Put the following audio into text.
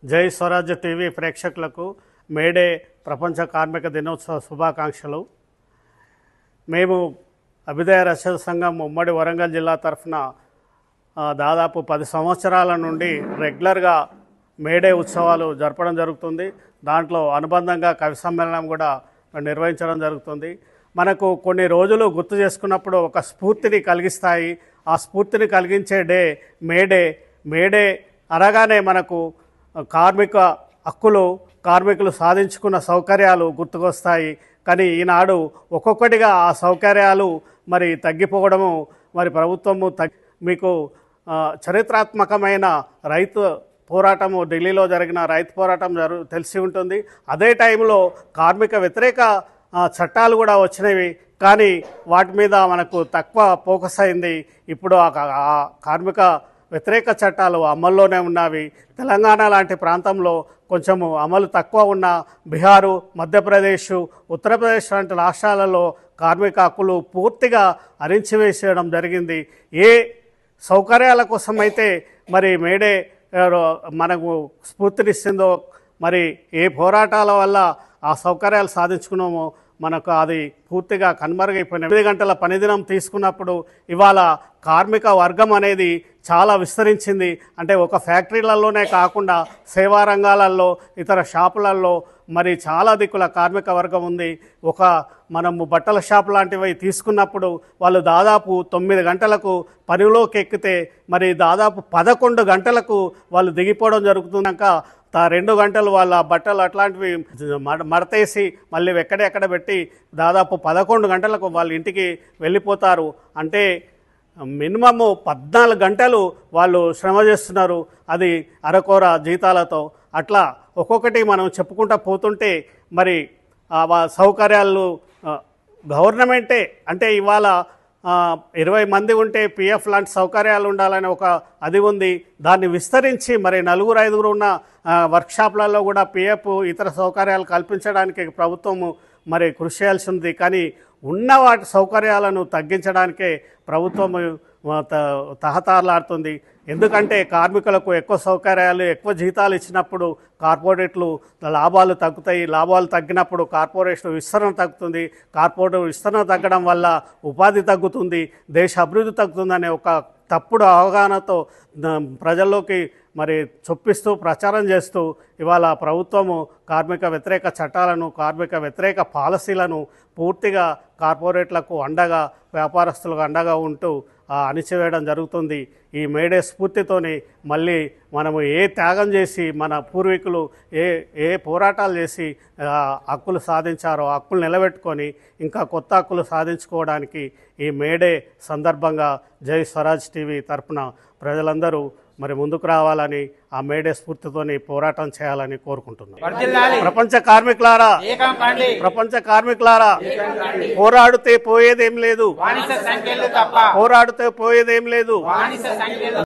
జై స్వరాజ్య టీవీ ప్రేక్షకులకు మేడే ప్రపంచ కార్మిక దినోత్సవ శుభాకాంక్షలు. మేము అభ్యుదయ రక్షణ సంఘం ఉమ్మడి వరంగల్ జిల్లా తరఫున దాదాపు 10 సంవత్సరాల నుండి రెగ్యులర్గా మేడే ఉత్సవాలు జరపడం జరుగుతుంది. దాంట్లో అనుబంధంగా కవి సమ్మేళనం కూడా నిర్వహించడం జరుగుతుంది. మనకు కొన్ని రోజులు గుర్తు చేసుకున్నప్పుడు ఒక స్ఫూర్తిని కలిగిస్తాయి. ఆ స్ఫూర్తిని కలిగించే డే మేడే. మేడే అనగానే మనకు కార్మిక హక్కులు, కార్మికులు సాధించుకున్న సౌకర్యాలు గుర్తుకొస్తాయి. కానీ ఈనాడు ఒక్కొక్కటిగా ఆ సౌకర్యాలు మరి తగ్గిపోవడము, మరి ప్రభుత్వము మీకు చరిత్రాత్మకమైన రైతు పోరాటము, ఢిల్లీలో జరిగిన రైతు పోరాటం తెలిసి ఉంటుంది. అదే టైంలో కార్మిక వ్యతిరేక చట్టాలు కూడా వచ్చినవి, కానీ వాటి మీద మనకు తక్కువ ఫోకస్ అయింది. ఇప్పుడు ఆ కార్మిక వ్యతిరేక చట్టాలు అమల్లోనే ఉన్నవి. తెలంగాణ లాంటి ప్రాంతంలో కొంచెము అమలు తక్కువ ఉన్న బీహారు, మధ్యప్రదేశ్, ఉత్తరప్రదేశ్ లాంటి రాష్ట్రాలలో కార్మిక హక్కులు పూర్తిగా అరించివేసేయడం జరిగింది. ఏ సౌకర్యాల కోసమైతే మరి మేడే మనకు స్ఫూర్తినిస్తుందో, మరి ఏ పోరాటాల వల్ల ఆ సౌకర్యాలు సాధించుకున్నామో మనకు అది పూర్తిగా కనుమరుగైపోయినాయి. 8 గంటల పనిదినం తీసుకున్నప్పుడు ఇవాళ కార్మిక వర్గం అనేది చాలా విస్తరించింది. అంటే ఒక ఫ్యాక్టరీలలోనే కాకుండా సేవా రంగాలలో, ఇతర షాపులలో మరి చాలా దిక్కుల కార్మిక వర్గం ఉంది. మనము బట్టల షాప్ లాంటివి తీసుకున్నప్పుడు వాళ్ళు దాదాపు 9 గంటలకు పనిలోకి ఎక్కితే మరి దాదాపు 11 గంటలకు వాళ్ళు దిగిపోవడం జరుగుతున్నాక 2 గంటలు వాళ్ళ బట్టలు అట్లాంటివి మడతేసి మళ్ళీ ఎక్కడెక్కడ పెట్టి దాదాపు 11 గంటలకు వాళ్ళ ఇంటికి వెళ్ళిపోతారు. అంటే మినిమము 14 గంటలు వాళ్ళు శ్రమ చేస్తున్నారు, అది అరకొర జీతాలతో. అట్లా ఒక్కొక్కటి మనం చెప్పుకుంటూ పోతుంటే మరి సౌకర్యాలు గవర్నమెంటే, అంటే ఇవాళ 20 మంది ఉంటే పిఎఫ్ లాంటి సౌకర్యాలు ఉండాలని అది ఉంది. దాన్ని విస్తరించి మరి 4-5 ఉన్న వర్క్షాప్లలో కూడా పిఎఫ్ ఇతర సౌకర్యాలు కల్పించడానికి ప్రభుత్వము మరి కృషి చేయాల్సి ఉంది. కానీ ఉన్న వాటి సౌకర్యాలను తగ్గించడానికే ప్రభుత్వము తహతాలాడుతుంది. ఎందుకంటే కార్మికులకు ఎక్కువ సౌకర్యాలు, ఎక్కువ జీతాలు ఇచ్చినప్పుడు కార్పొరేట్లు లాభాలు తగ్గుతాయి. లాభాలు తగ్గినప్పుడు కార్పొరేషన్ విస్తరణ తగ్గుతుంది. కార్పొరేట్ విస్తరణ తగ్గడం వల్ల ఉపాధి తగ్గుతుంది, దేశ అభివృద్ధి తగ్గుతుందనే ఒక తప్పుడు అవగాహనతో ప్రజల్లోకి మరి చొప్పిస్తూ ప్రచారం చేస్తూ ఇవాళ ప్రభుత్వము కార్మిక వ్యతిరేక చట్టాలను, కార్మిక వ్యతిరేక పాలసీలను పూర్తిగా కార్పొరేట్లకు అండగా, వ్యాపారస్తులకు అండగా ఉంటూ అణిచివేయడం జరుగుతుంది. ఈ మేడే స్ఫూర్తితోని మళ్ళీ మనము ఏ త్యాగం చేసి మన పూర్వీకులు ఏ పోరాటాలు చేసి హక్కులు సాధించారో హక్కులు నిలబెట్టుకొని ఇంకా కొత్త హక్కులు సాధించుకోవడానికి ఈ మేడే సందర్భంగా జై స్వరాజ్ టీవీ తరఫున ప్రజలందరూ మరి ముందుకు రావాలని, ఆ మేడే స్ఫూర్తితోని పోరాటం చేయాలని కోరుకుంటున్నాం. ప్రపంచ కార్మికులారా, ప్రపంచ కార్మికులారా, పోరాడితే పోయేదేం లేదు, పోరాడితే పోయేదేం లేదు.